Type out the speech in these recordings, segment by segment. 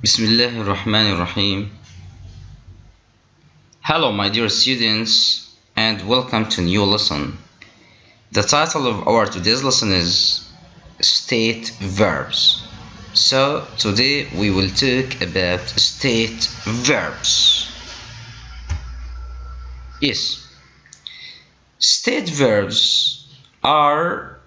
Bismillah ar-Rahman ar-Rahim. Hello my dear students and welcome to a new lesson. The title of our today's lesson is State Verbs. So today we will talk about state verbs. Yes, state verbs are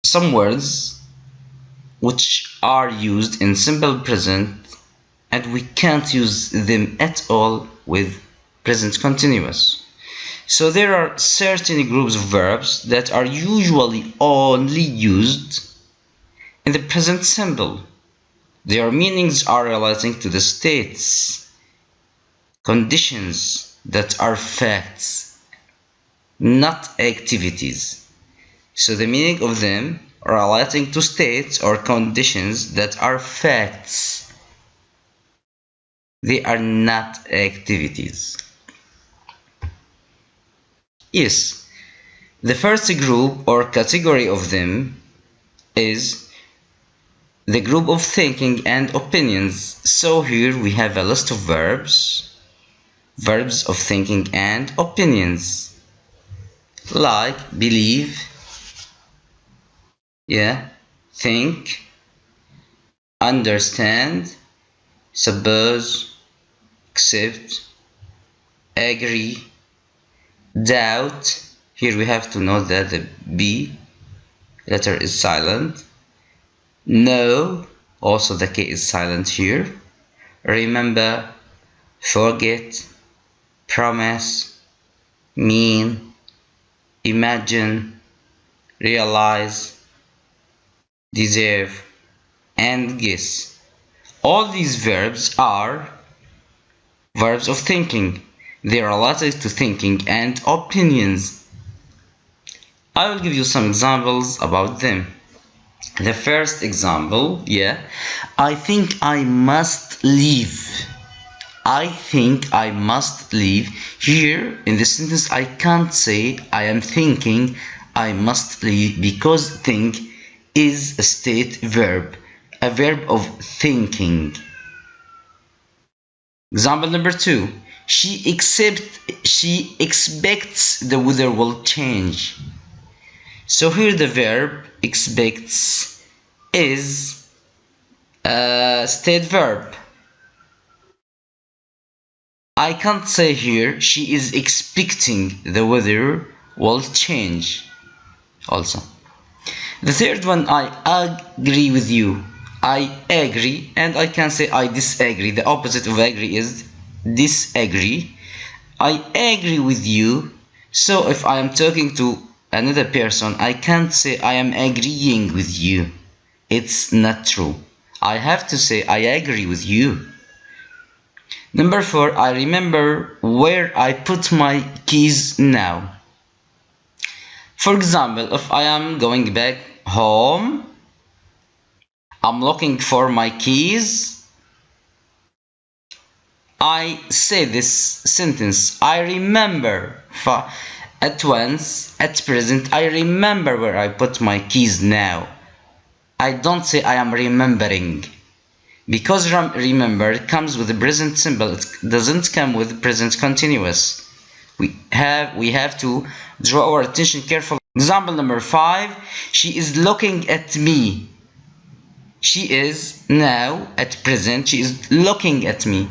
some words which are used in simple present and we can't use them at all with present continuous. So there are certain groups of verbs that are usually only used in the present simple. Their meanings are relating to the states, conditions that are facts, not activities. So the meaning of them relating to states or conditions that are facts. They are not activities. Yes, the first group or category of them is the group of thinking and opinions. So here we have a list of verbs of thinking and opinions, like believe, think, understand, suppose, accept, agree, doubt. Here we have to note that the B letter is silent. No, also the K is silent here. Remember, forget, promise, mean, imagine, realize, deserve, and guess. All these verbs are verbs of thinking. They are related to thinking and opinions. I will give you some examples about them. The first example, I think I must leave. I think I must leave. Here in this sentence I can't say I am thinking I must leave because think is a state verb, a verb of thinking. Example number 2. She expects the weather will change. So here the verb expects is a state verb. I can't say here she is expecting the weather will change. Also, the third one, I agree with you. I agree, and I can say I disagree. The opposite of agree is disagree. I agree with you. So if I am talking to another person, I can't say I am agreeing with you. It's not true. I have to say I agree with you. Number 4, I remember where I put my keys now. For example, if I am going back home, I'm looking for my keys, I say this sentence, I remember. At once, at present, I remember where I put my keys now. I don't say I am remembering, because remember comes with the present simple. It doesn't come with the present continuous. We have to draw our attention carefully. Example number 5, she is looking at me. She is now at present, she is looking at me,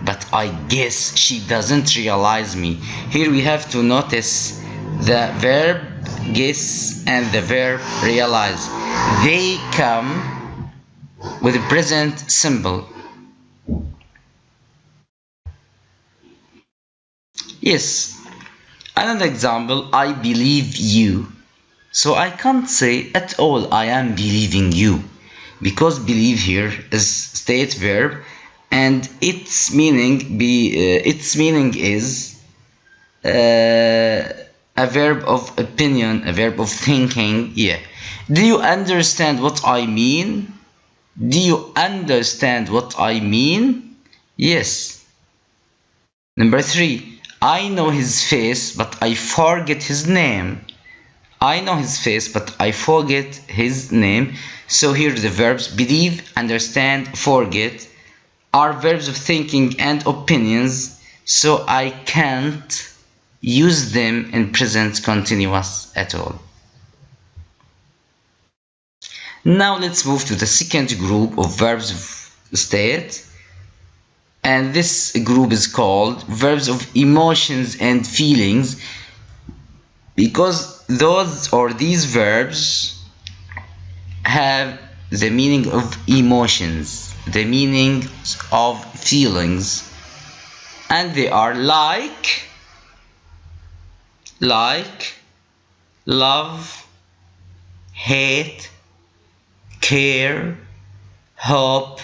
but I guess she doesn't realize me. Here we have to notice the verb guess and the verb realize. They come with the present simple. Yes, another example, I believe you. So I can't say at all I am believing you, because believe here is state verb and its meaning is a verb of opinion, a verb of thinking. Do you understand what I mean? Do you understand what I mean? Yes. Number 3, I know his face but I forget his name. I know his face but I forget his name. So here the verbs believe, understand, forget are verbs of thinking and opinions, so I can't use them in present continuous at all. Now let's move to the second group of verbs of state, and this group is called verbs of emotions and feelings, because these verbs have the meaning of emotions, the meaning of feelings, and they are like, love, hate, care, hope,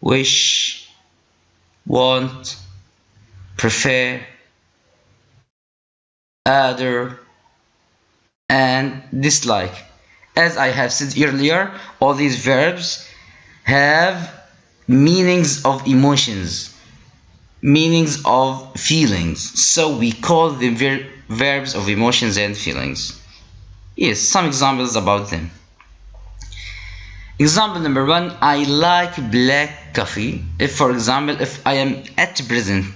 wish, want, prefer, other, and dislike. As I have said earlier, all these verbs have meanings of emotions, meanings of feelings, so we call them verbs of emotions and feelings. Yes, some examples about them. Example number 1, I like black coffee. If, for example, if I am at present,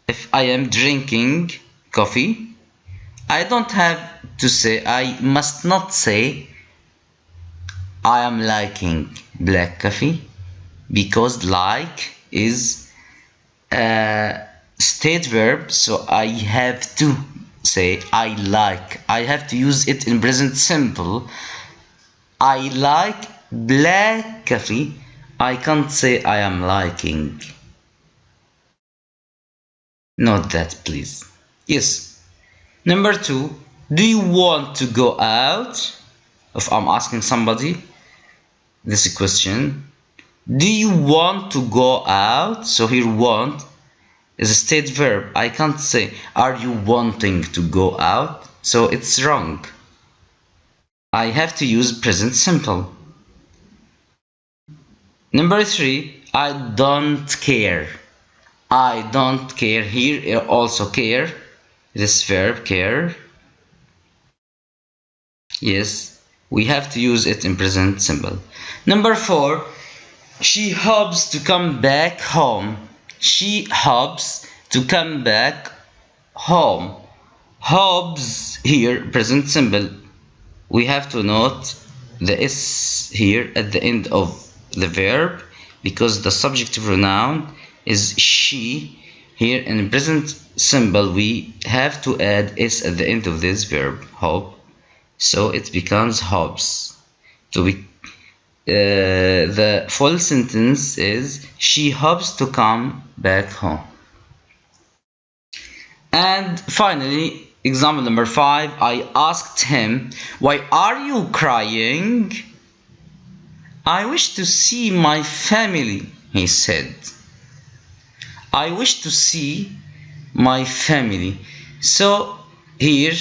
if I am drinking coffee, I don't have to say, I must not say I am liking black coffee, because like is a state verb, so I have to say I like. I have to use it in present simple. I like black coffee. I can't say I am liking. Note that, please. Yes. Number 2, do you want to go out? If I'm asking somebody this question, do you want to go out? So here want is a state verb. I can't say are you wanting to go out, so it's wrong. I have to use present simple. Number 3, I don't care. I don't care. Here also care, this verb care. Yes, we have to use it in present simple. Number 4, she hopes to come back home. She hopes to come back home. Hopes here present simple. We have to note the s here at the end of the verb, because the subject pronoun is she. Here in present simple we have to add s at the end of this verb, hope, so it becomes hopes. So the full sentence is she hopes to come back home. And finally, example number 5, I asked him, why are you crying? I wish to see my family, he said. I wish to see my family. So here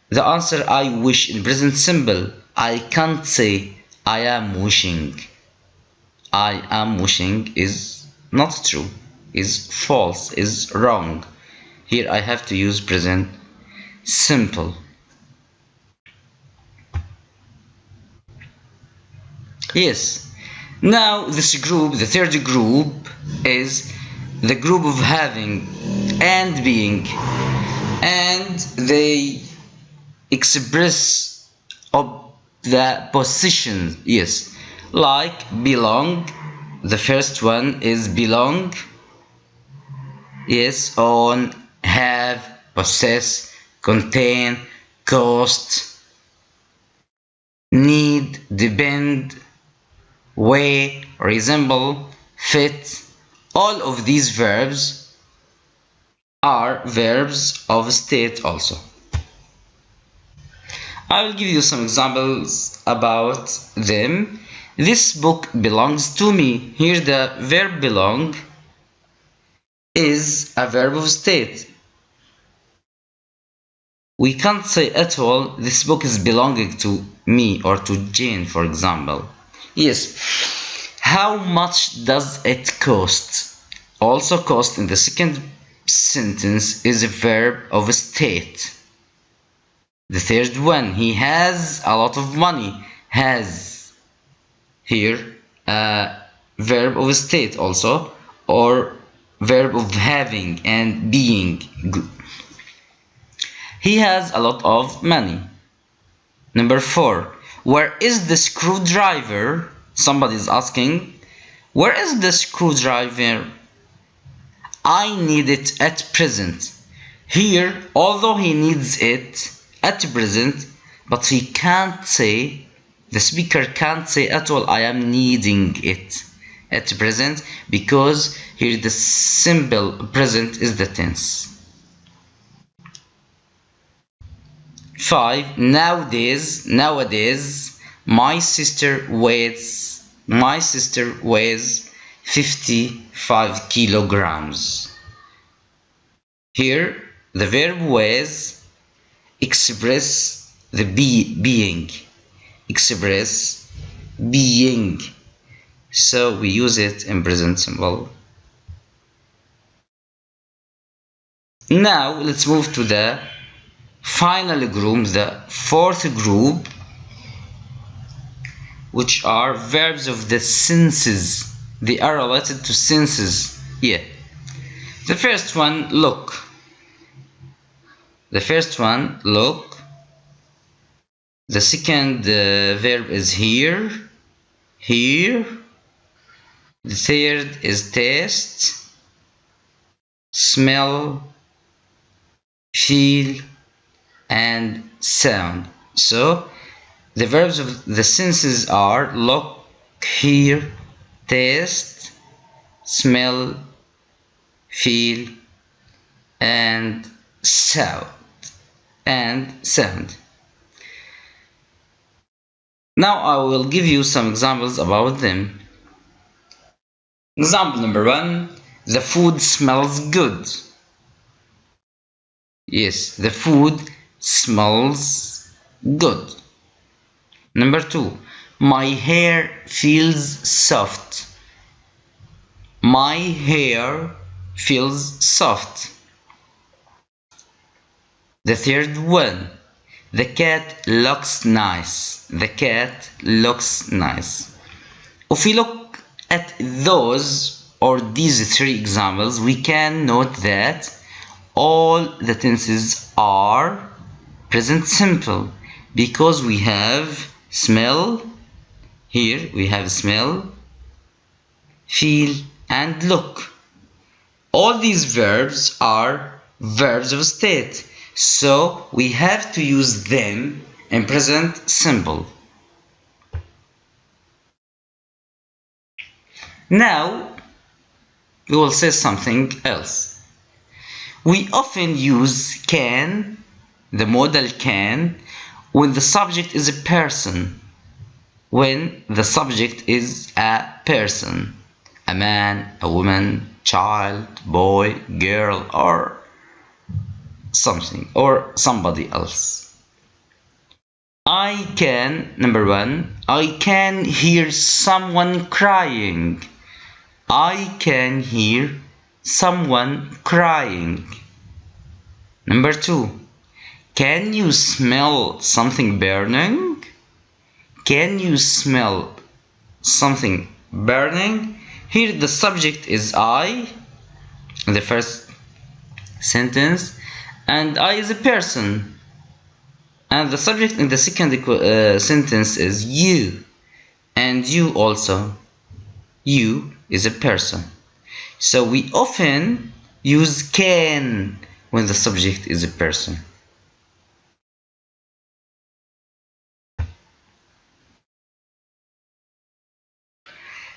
the answer I wish in present simple, I can't say I am wishing. I am wishing is not true, is false, is wrong. Here I have to use present simple. Yes. Now this group, the third group, is the group of having and being, and they express of the position. Yes, like belong. The first one is belong. Yes, own, have, possess, contain, cost, need, depend, weigh, resemble, fit. All of these verbs are verbs of state also. I will give you some examples about them. This book belongs to me. Here the verb belong is a verb of state. We can't say at all this book is belonging to me or to Jane, for example. Yes. How much does it cost? Also cost in the second sentence is a verb of state. The third one, he has a lot of money. Has here verb of state also, or verb of having and being. He has a lot of money. Number 4. Where is the screwdriver? Somebody is asking, where is the screwdriver? I need it at present. Here, although he needs it at present, but he can't say, the speaker can't say at all, I am needing it at present, because here the simple present is the tense. 5. Nowadays, my sister weighs 55 kilograms. Here the verb weighs express the being, so we use it in present simple. Now let's move to the final group, the 4th group, which are verbs of the senses. They are related to senses. Yeah. The first one, look. The second verb is here. The third is taste, smell, feel, and sound. So the verbs of the senses are look, hear, taste, smell, feel, and sound. Now I will give you some examples about them. Example number 1, the food smells good. Yes, the food smells good. Number 2, my hair feels soft. My hair feels soft. The third one, the cat looks nice. If we look at those or these 3 examples, we can note that all the tenses are present simple, because we have smell, here we have smell, feel, and look. All these verbs are verbs of state, so we have to use them in present simple. Now we will say something else. We often use can, the modal can, when the subject is a person. A man, a woman, child, boy, girl, or something, or somebody else. Number 1, I can hear someone crying. Number 2, can you smell something burning? Here the subject is I in the first sentence, and I is a person, and the subject in the second sentence is you, and you also. You is a person. So we often use can when the subject is a person.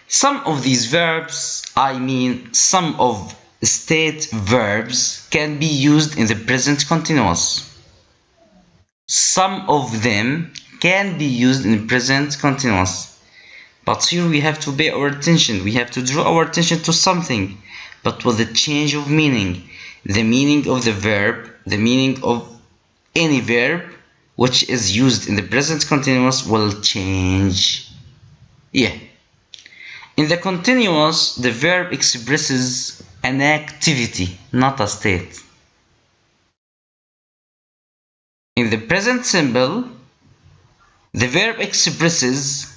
Some of these verbs, some of state verbs, can be used in the present continuous. Some of them can be used in the present continuous. But here we have to pay our attention. We have to draw our attention to something, but with a change of meaning. The meaning of the verb, the meaning of any verb which is used in the present continuous will change. Yeah. In the continuous, the verb expresses an activity, not a state. In the present simple, the verb expresses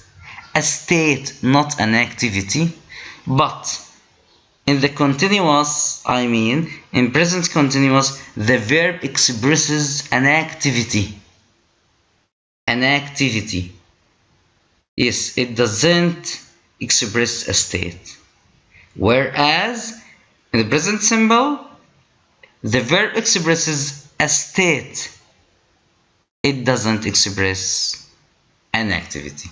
a state, not an activity, But in the continuous, in present continuous, the verb expresses an activity. An activity. Yes, it doesn't express a state. Whereas in the present simple, the verb expresses a state. It doesn't express an activity.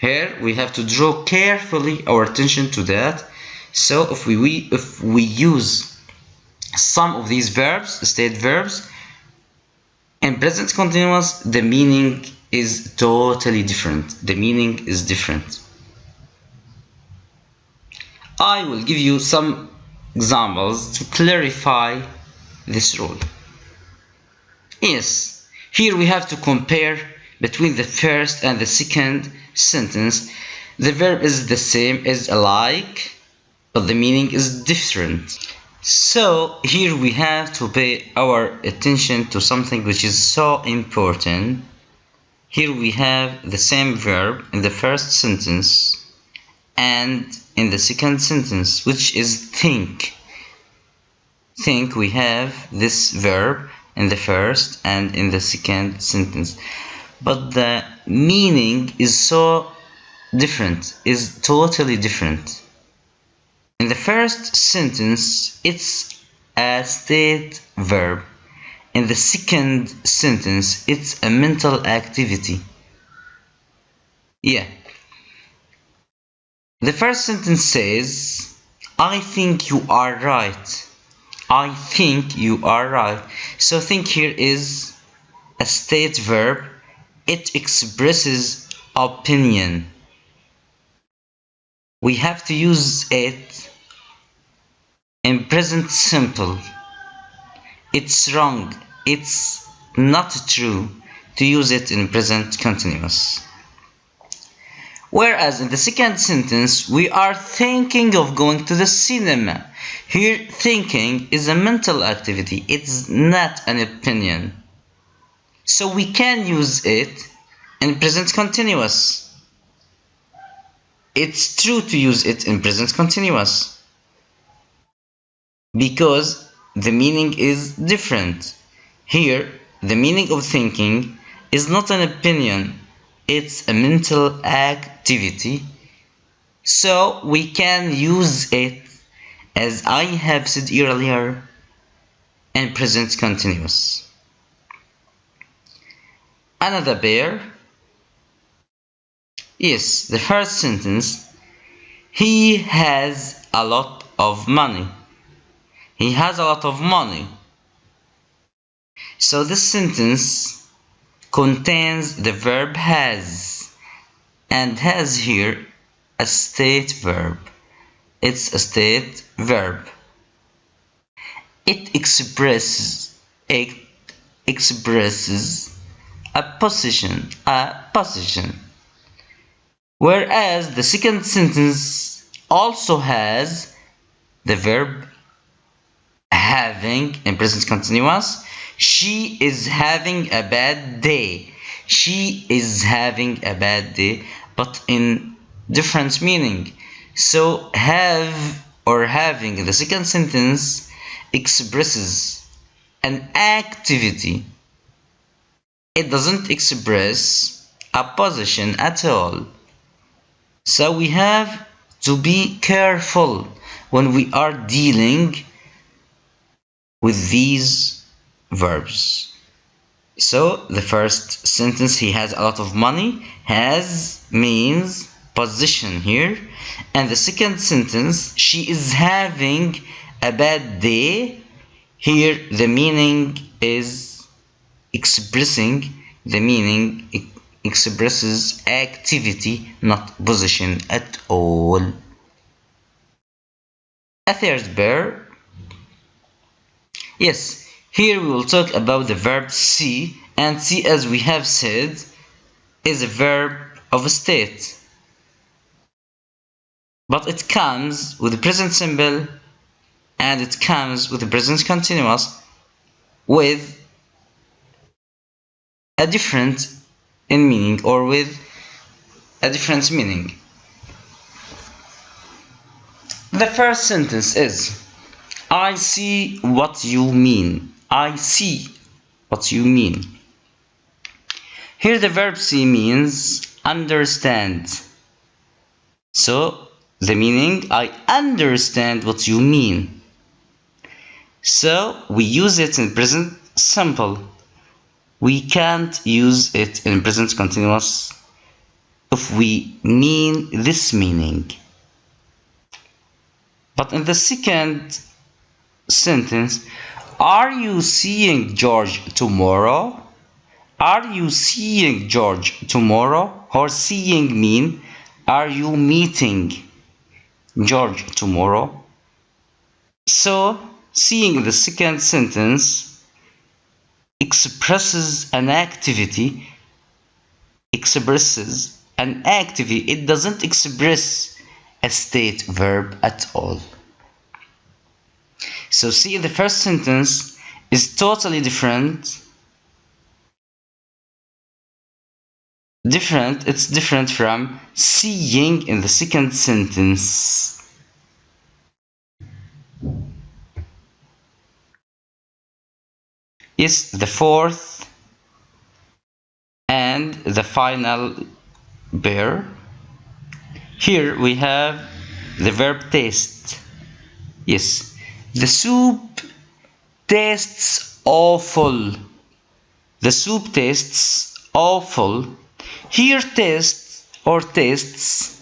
Here we have to draw carefully our attention to that. So if we use some of these verbs, state verbs, in present continuous, the meaning is totally different. The meaning is different. I will give you some examples to clarify this rule. Yes, here we have to compare between the first and the second sentence. The verb is the same, is alike, but the meaning is different. So here we have to pay our attention to something which is so important. Here we have the same verb in the first sentence and in the second sentence, which is think. Think, we have this verb in the first and in the second sentence. But the meaning is so different, is totally different. In the first sentence, it's a state verb. In the second sentence, it's a mental activity. Yeah. The first sentence says, I think you are right. I think you are right. So think here is a state verb. It expresses opinion. We have to use it in present simple. It's wrong, it's not true to use it in present continuous. Whereas in the second sentence, we are thinking of going to the cinema. Here, thinking is a mental activity, it's not an opinion. So we can use it in present continuous. It's true to use it in present continuous, because the meaning is different. Here, the meaning of thinking is not an opinion, it's a mental activity. So we can use it, as I have said earlier, in present continuous. Another pair. Yes, the first sentence. He has a lot of money. He has a lot of money. So this sentence contains the verb has, and has here a state verb. It's a state verb. It expresses a position, Whereas the second sentence also has the verb having in present continuous. She is having a bad day. She is having a bad day, but in different meaning. So have or having in the second sentence expresses an activity. It doesn't express a position at all. So we have to be careful when we are dealing with these verbs. So the first sentence, he has a lot of money. Has means position here. And the second sentence, she is having a bad day. Here the meaning is expressing, the meaning expresses activity, not position at all. A third verb. Yes, here we will talk about the verb see, and see, as we have said, is a verb of a state. But it comes with the present simple and it comes with the present continuous with a different in meaning, or with a different meaning. The first sentence is I see what you mean. I see what you mean. Here the verb see means understand. So the meaning, I understand what you mean. So we use it in present simple. We can't use it in present continuous if we mean this meaning. But in the second sentence, are you seeing George tomorrow? Are you seeing George tomorrow? Or seeing mean, are you meeting George tomorrow? So, seeing in the second sentence expresses an activity. It doesn't express a state verb at all. So see, the first sentence is totally different. It's different from seeing in the second sentence. Is the fourth and the final pair. Here we have the verb taste. Yes, the soup tastes awful. The soup tastes awful. Here taste or tastes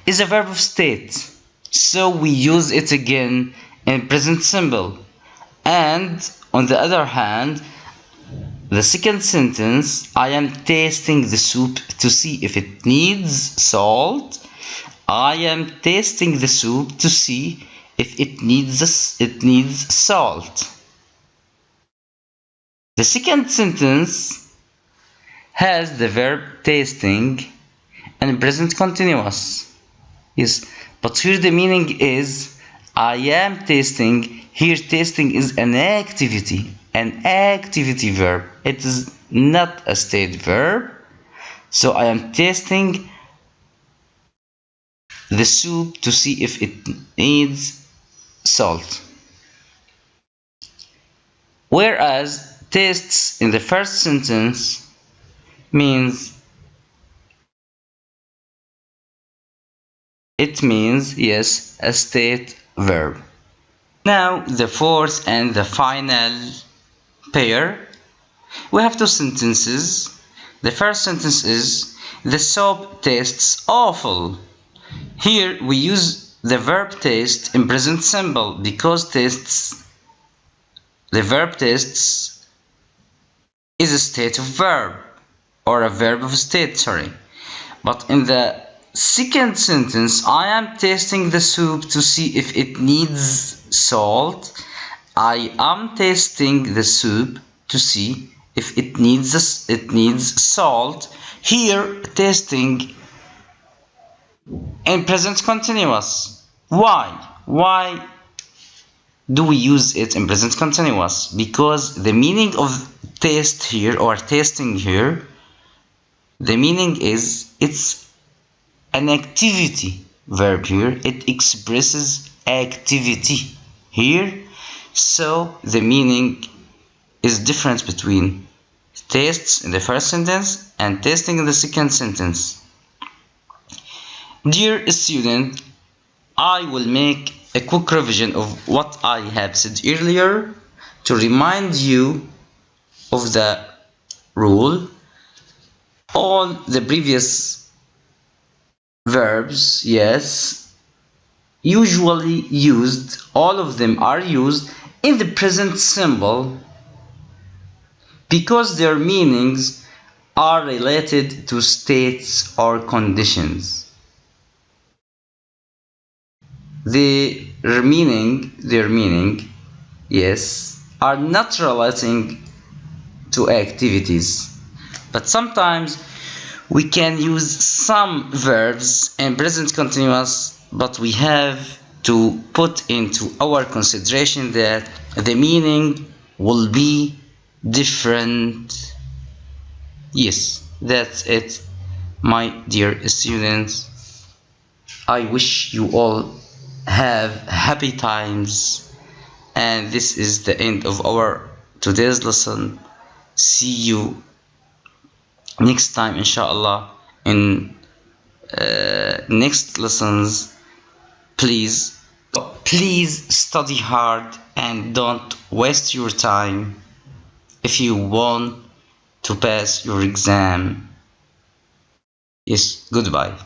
is a verb of state, so we use it again in present simple. And on the other hand, the second sentence, I am tasting the soup to see if it needs salt. I am tasting the soup to see if it needs salt. The second sentence has the verb tasting and present continuous. Yes, but here the meaning is I am tasting. Here tasting is an activity verb. It is not a state verb. So I am tasting the soup to see if it needs salt. Whereas tastes in the first sentence means yes, a state verb. Now the fourth and the final pair, we have two sentences. The first sentence is the soap tastes awful. Here we use the verb taste in present simple because the verb tastes is a state of verb or a verb of state, sorry. But in the second sentence, I am tasting the soup to see if it needs salt. I am tasting the soup to see if it needs salt. Here, tasting in present continuous. Why do we use it in present continuous? Because the meaning of taste here or tasting here, the meaning is it's an activity verb here. It expresses activity here. So the meaning is different between tastes in the first sentence and tasting in the second sentence. Dear student, I will make a quick revision of what I have said earlier to remind you of the rule. All the previous verbs, yes, usually used, all of them are used in the present simple because their meanings are related to states or conditions. Their meaning, yes, are not relating to activities. But sometimes we can use some verbs in present continuous, but we have to put into our consideration that the meaning will be different. Yes, that's it, my dear students. I wish you all have happy times, and this is the end of our today's lesson. See you next time inshallah in next lessons. Please study hard and don't waste your time if you want to pass your exam. Yes, goodbye.